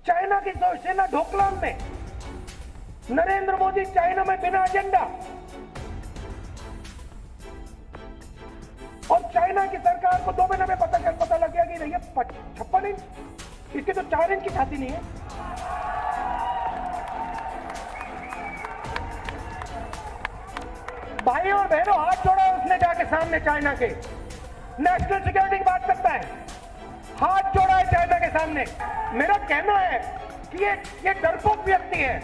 China की सेना ढोकलाम में, नरेंद्र मोदी चाइना में बिना एजेंडा, और चाइना की सरकार को 2 महीने में पता लग गया कि नहीं, 56 इंच, इसकी तो 4 इंच की छाती नहीं है। भाई और बहनों, हाथ जोड़ा उसने जाके सामने चाइना के, नेशनल सिक्योरिटी की बात करता है, हाथ जोड़ा है चाइना के सामने। मेरा कहना है कि ये डरपोक व्यक्ति है,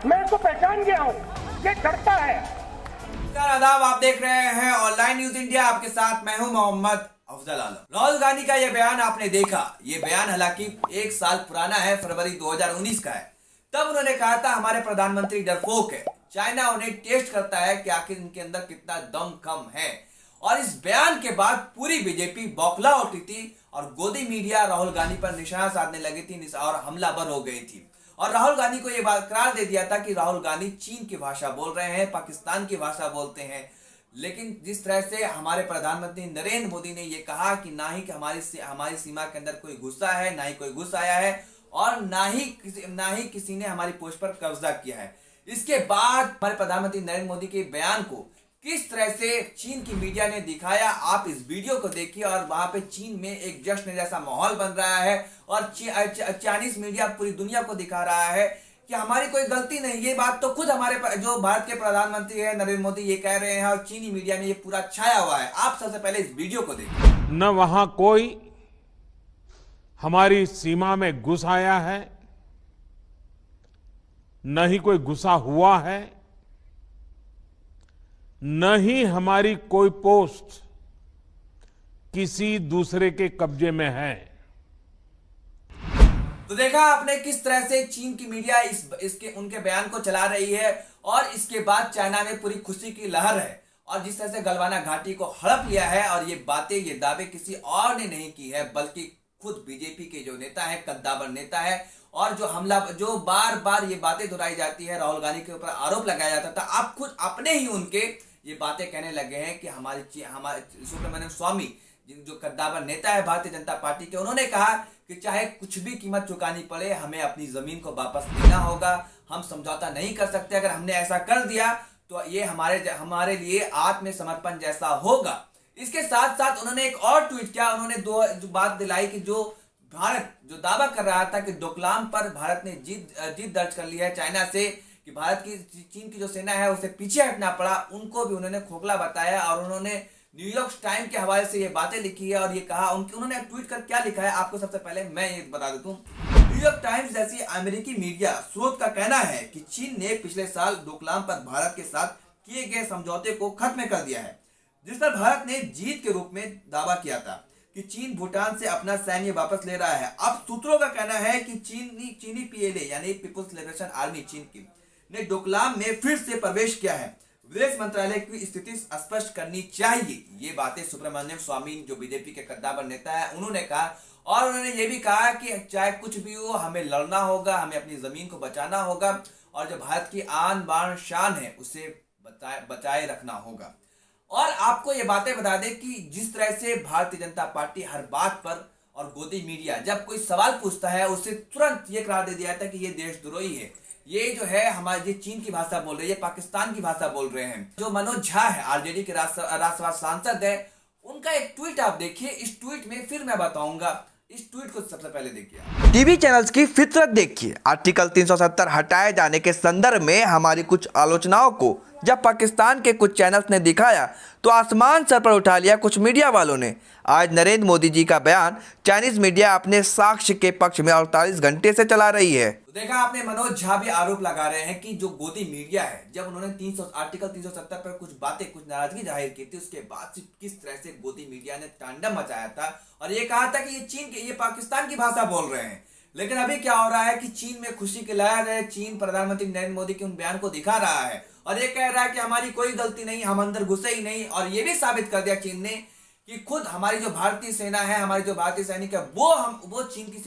मैं इसको पहचान गया हूं, ये डरता है। आदाब, आप देख रहे हैं ऑनलाइन न्यूज इंडिया, आपके साथ मैं हूं मोहम्मद अफजल आलम। राहुल गांधी का यह बयान आपने देखा, यह बयान हालांकि 1 साल पुराना है, फरवरी 2019 का है। तब उन्होंने कहा था हमारे प्रधानमंत्री डरपोक है, चाइना उन्हें टेस्ट करता है कि आखिर इनके अंदर कितना दम कम है। और इस बयान के बाद पूरी बीजेपी बौखला उठी थी और गोदी मीडिया राहुल गांधी पर निशाना साधने लगी थी और हमलावर हो गई थी। और राहुल गांधी को यह बात करार दे दिया था कि राहुल गांधी चीन की भाषा बोल रहे हैं, पाकिस्तान की भाषा बोलते हैं। लेकिन जिस तरह से हमारे प्रधानमंत्री नरेंद्र मोदी ने यह कहा कि ना ही कि हमारी सीमा के अंदर कोई गुस्सा है, ना ही कोई घुस आया है, और ना ही किसी ने हमारी पोस्ट पर कब्जा किया है। इसके बाद हमारे प्रधानमंत्री नरेंद्र मोदी के बयान को किस तरह से चीन की मीडिया ने दिखाया, आप इस वीडियो को देखिए। और वहां पे चीन में एक जश्न जैसा माहौल बन रहा है और चाइनीज मीडिया पूरी दुनिया को दिखा रहा है कि हमारी कोई गलती नहीं। ये बात तो खुद हमारे जो भारत के प्रधानमंत्री है नरेंद्र मोदी ये कह रहे हैं और चीनी मीडिया में ये पूरा छाया हुआ है। आप सबसे पहले इस वीडियो को देखिए। न वहां कोई हमारी सीमा में घुस आया है, न ही कोई घुसा हुआ है, न ही हमारी कोई पोस्ट किसी दूसरे के कब्जे में है। तो देखा आपने किस तरह से चीन की मीडिया उनके बयान को चला रही है और इसके बाद चाइना में पूरी खुशी की लहर है। और जिस तरह से गलवाना घाटी को हड़प लिया है और ये दावे किसी और ने नहीं की है, बल्कि खुद बीजेपी के जो नेता है, कद्दावर नेता है, और जो बार बार ये बातें दोहराई जाती है, राहुल गांधी के ऊपर आरोप लगाया जाता था, आप खुद अपने ही उनके ये बातें कहने लगे हैं कि हमारे सुब्रमण्यम स्वामी जो कद्दावर नेता है भारतीय जनता पार्टी के, उन्होंने कहा कि चाहे कुछ भी कीमत चुकानी पड़े, हमें अपनी जमीन को वापस लेना होगा, हम समझौता नहीं कर सकते। अगर हमने ऐसा कर दिया तो ये हमारे लिए आत्मसमर्पण जैसा होगा। इसके साथ साथ उन्होंने एक और ट्वीट किया, उन्होंने जो बात दिलाई कि जो भारत जो दावा कर रहा था कि डोकलाम पर भारत ने जीत दर्ज कर ली है चाइना से, कि चीन की जो सेना है उसे पीछे हटना पड़ा, उनको भी उन्होंने खोखला बताया। और उन्होंने न्यूयॉर्क टाइम के हवाले से ये बातें लिखी है और ये कहा, उन्होंने ट्वीट कर क्या लिखा है आपको सबसे पहले मैं ये बता देता हूँ। न्यूयॉर्क टाइम्स जैसी अमेरिकी मीडिया स्रोत का कहना है कि चीन ने पिछले साल डोकलाम पर भारत के साथ किए गए समझौते को खत्म कर दिया है, जिस पर भारत ने जीत के रूप में दावा किया था कि चीन भूटान से अपना सैन्य वापस ले रहा है। अब सूत्रों का कहना है कि चीनी पीएलए यानी पीपुल्स लिबरेशन आर्मी चीन की ने डोकलाम में फिर से प्रवेश किया है। विदेश मंत्रालय की स्थिति स्पष्ट करनी चाहिए। ये बातें सुब्रमण्यम स्वामी जो बीजेपी के कद्दावर नेता है उन्होंने कहा। और उन्होंने ये भी कहा कि चाहे कुछ भी हो, हमें लड़ना होगा, हमें अपनी जमीन को बचाना होगा और जो भारत की आन बान शान है उसे बचाए रखना होगा। और आपको ये बातें बता दें कि जिस तरह से भारतीय जनता पार्टी हर बात पर और गोदी मीडिया जब कोई सवाल पूछता है उसे तुरंत ये करार दे दिया था कि ये देशद्रोही है, ये जो है हमारी चीन की भाषा बोल रहे हैं, ये पाकिस्तान की भाषा बोल रहे हैं। जो मनोज झा है आरजेडी के राज्यसभा सांसद है, उनका एक ट्वीट आप देखिए। इस ट्वीट में फिर मैं बताऊंगा, इस ट्वीट को सबसे पहले देखिए। टीवी चैनल्स की फितरत देखिए। आर्टिकल 370 हटाए जाने के संदर्भ में हमारी कुछ आलोचनाओं को जब पाकिस्तान के कुछ चैनल्स ने दिखाया तो आसमान सर पर उठा लिया कुछ मीडिया वालों ने। आज नरेंद्र मोदी जी का बयान चाइनीज मीडिया अपने साक्ष्य के पक्ष में 48 घंटे से चला रही है। तो देखा आपने, मनोज झा भी आरोप लगा रहे हैं कि जो गोदी मीडिया है, जब उन्होंने आर्टिकल 370 पर कुछ नाराजगी जाहिर की थी, उसके बाद किस तरह से गोदी मीडिया ने तांडव मचाया था और ये कहा था कि ये पाकिस्तान की भाषा बोल रहे हैं। लेकिन अभी क्या हो रहा है कि चीन में खुशी की लहर है। चीन प्रधानमंत्री नरेंद्र मोदी के उन बयान को दिखा रहा है और ये कह रहा है कि हमारी कोई गलती नहीं, हम अंदर घुसे ही नहीं। और ये भी साबित कर दिया चीन ने कि खुद हमारी जो भारतीय सेना है, हमारी जो भारतीय सैनिक है, वो चीन की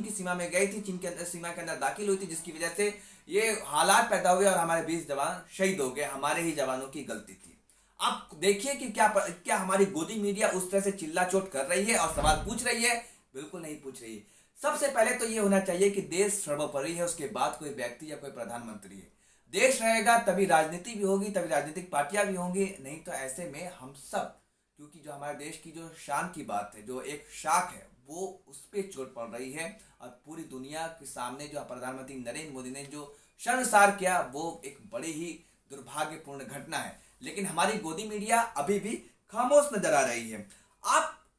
सीमा में गई थी, चीन के अंदर सीमा के अंदर दाखिल हुई थी, जिसकी वजह से ये हालात पैदा हुए और हमारे 20 जवान शहीद हो गए। हमारे ही जवानों की गलती थी। आप देखिए कि क्या हमारी गोदी मीडिया उस तरह से चिल्ला चोट कर रही है और सवाल पूछ रही है बिल्कुल नहीं पूछ रही है। सबसे पहले तो ये होना चाहिए कि देश सर्वोपरि है, उसके बाद कोई व्यक्ति या कोई प्रधानमंत्री है। देश रहेगा तभी राजनीति भी होगी, तभी राजनीतिक पार्टियां भी होंगी, नहीं तो ऐसे में हम सब, क्योंकि जो हमारे देश की जो शान की बात है, जो एक शाख है, वो उस पर चोट पड़ रही है। और पूरी दुनिया के सामने जो प्रधानमंत्री नरेंद्र मोदी ने जो शर्मसार किया, वो एक बड़ी ही दुर्भाग्यपूर्ण घटना है। लेकिन हमारी गोदी मीडिया अभी भी खामोश नजर आ रही है।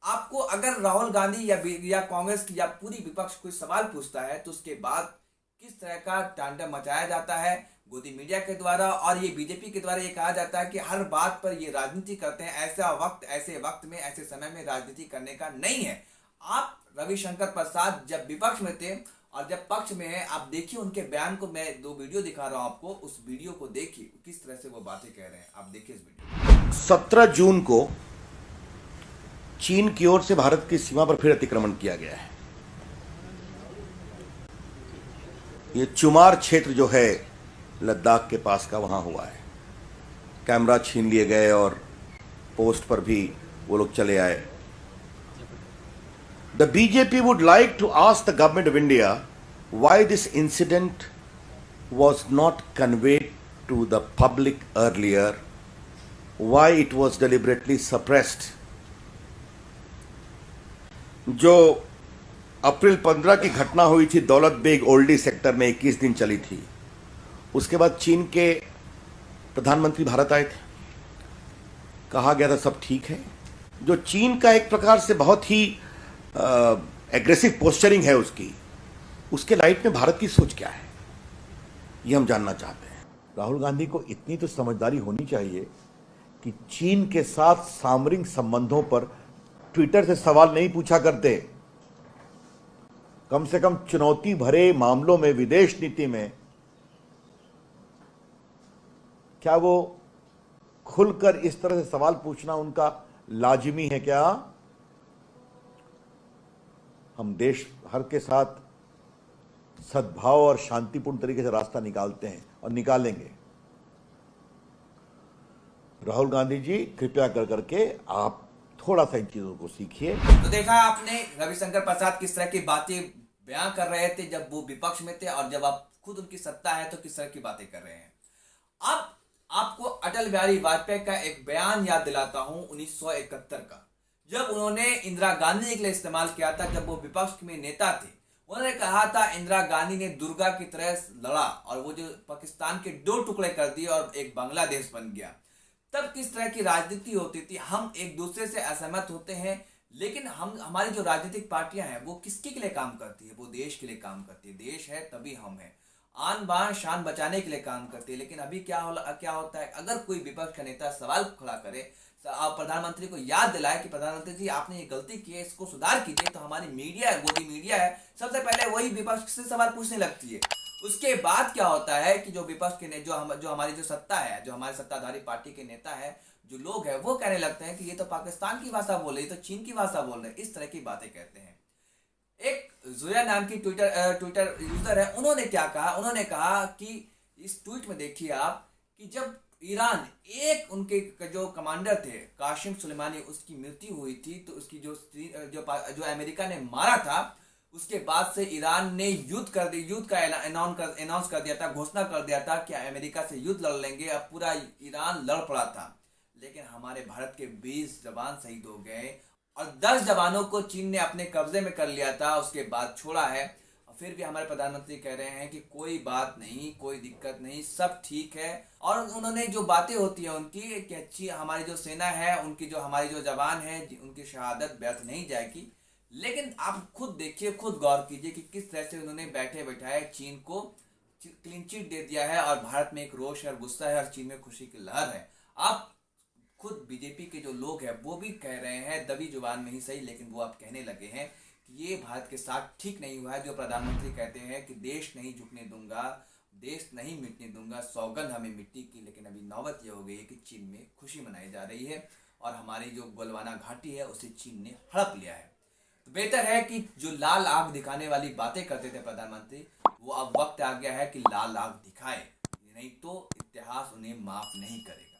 आपको अगर राहुल गांधी या कांग्रेस या पूरी विपक्ष कोई सवाल पूछता है तो उसके बाद किस तरह का तांडव मचाया जाता है गोदी मीडिया के द्वारा, और ये बीजेपी के द्वारा ये कहा जाता है कि हर बात पर ये राजनीति करते हैं। ऐसे वक्त में, ऐसे समय में राजनीति करने का नहीं है। आप रविशंकर प्रसाद जब विपक्ष में थे और जब पक्ष में है, आप देखिए उनके बयान को। मैं 2 वीडियो दिखा रहा हूं आपको, उस वीडियो को देखिए किस तरह से वो बातें कह रहे हैं। आप देखिए इस वीडियो। 17 जून को चीन की ओर से भारत की सीमा पर फिर अतिक्रमण किया गया है। ये चुमार क्षेत्र जो है लद्दाख के पास का, वहां हुआ है। कैमरा छीन लिए गए और पोस्ट पर भी वो लोग चले आए। The BJP would like to ask the government of India why this incident was not conveyed to the public earlier, why it was deliberately suppressed. जो अप्रैल 15 की घटना हुई थी दौलत बेग ओल्डी सेक्टर में, 21 दिन चली थी। उसके बाद चीन के प्रधानमंत्री भारत आए थे, कहा गया था सब ठीक है। जो चीन का एक प्रकार से बहुत ही एग्रेसिव पोस्चरिंग है उसके लाइट में भारत की सोच क्या है, ये हम जानना चाहते हैं। राहुल गांधी को इतनी तो समझदारी होनी चाहिए कि चीन के साथ सामरिक संबंधों पर ट्विटर से सवाल नहीं पूछा करते। कम से कम चुनौती भरे मामलों में, विदेश नीति में क्या वो खुलकर इस तरह से सवाल पूछना उनका लाजिमी है क्या? हम देश भर के साथ सद्भाव और शांतिपूर्ण तरीके से रास्ता निकालते हैं और निकालेंगे। राहुल गांधी जी, कृपया कर करके आप थोड़ा सा इन चीजों को सीखिए। तो देखा आपने रविशंकर प्रसाद किस तरह की बातें बयान कर रहे थे जब वो विपक्ष में थे, और जब आप खुद उनकी सत्ता है तो किस तरह की बातें कर रहे हैं। अब आपको अटल बिहारी वाजपेयी का एक बयान याद दिलाता हूं 1971 का, जब उन्होंने इंदिरा गांधी के लिए इस्तेमाल किया था। जब वो विपक्ष में नेता थे, उन्होंने कहा था इंदिरा गांधी ने दुर्गा की तरह लड़ा और वो जो पाकिस्तान के 2 टुकड़े कर दिए और एक बांग्लादेश बन गया। तब किस तरह की राजनीति होती थी। हम एक दूसरे से असहमत होते हैं, लेकिन हमारी जो राजनीतिक पार्टियां हैं वो किसके लिए काम करती है? वो देश के लिए काम करती है। देश है तभी हम हैं। आन बान शान बचाने के लिए काम करती है। लेकिन अभी क्या होता है, अगर कोई विपक्ष का नेता सवाल खड़ा करे, आप प्रधानमंत्री को याद दिलाए कि प्रधानमंत्री जी आपने ये गलती की है, इसको सुधार कीजिए, तो हमारी मीडिया है, गोदी मीडिया है, सबसे पहले वही विपक्ष से सवाल पूछने लगती है। उसके बाद क्या होता है कि जो विपक्ष के जो हमारी जो सत्ता है, जो हमारी सत्ताधारी पार्टी के नेता है, जो लोग हैं, वो कहने लगते हैं कि ये तो पाकिस्तान की भाषा बोल रहे, तो चीन की भाषा बोल रहे, इस तरह की बातें कहते हैं। एक जुया नाम की ट्विटर यूजर है, उन्होंने क्या कहा, उन्होंने कहा कि इस ट्वीट में देखिए आप कि जब ईरान एक उनके जो कमांडर थे कासिम सुलेमानी, उसकी मृत्यु हुई थी, तो उसकी जो अमेरिका ने मारा था, उसके बाद से ईरान ने युद्ध का अनाउंस कर दिया था, घोषणा कर दिया था कि अमेरिका से युद्ध लड़ लेंगे। अब पूरा ईरान लड़ पड़ा था, लेकिन हमारे भारत के 20 जवान शहीद हो गए और 10 जवानों को चीन ने अपने कब्जे में कर लिया था, उसके बाद छोड़ा है। फिर भी हमारे प्रधानमंत्री कह रहे हैं कि कोई बात नहीं, कोई दिक्कत नहीं, सब ठीक है। और उन्होंने जो बातें होती है उनकी कि अच्छी हमारी जो सेना है, उनकी जो हमारी जो जवान है, उनकी शहादत व्यर्थ नहीं जाएगी। लेकिन आप खुद देखिए, खुद गौर कीजिए कि किस तरह से उन्होंने बैठे बैठाए चीन को क्लीन चिट दे दिया है और भारत में एक रोष है, गुस्सा है और चीन में खुशी की लहर है। आप खुद बीजेपी के जो लोग हैं वो भी कह रहे हैं, दबी जुबान में ही सही, लेकिन वो आप कहने लगे हैं कि ये भारत के साथ ठीक नहीं हुआ है। जो प्रधानमंत्री कहते हैं कि देश नहीं झुकने दूंगा, देश नहीं मिटने दूंगा, सौगंध हमें मिट्टी की। लेकिन अभी नौबत ये हो गई है कि चीन में खुशी मनाई जा रही है और हमारी जो गलवाना घाटी है उसे चीन ने हड़प लिया है। तो बेहतर है कि जो लाल आग दिखाने वाली बातें करते थे प्रधानमंत्री, वो अब वक्त आ गया है कि लाल आग दिखाए, नहीं तो इतिहास उन्हें माफ नहीं करेगा।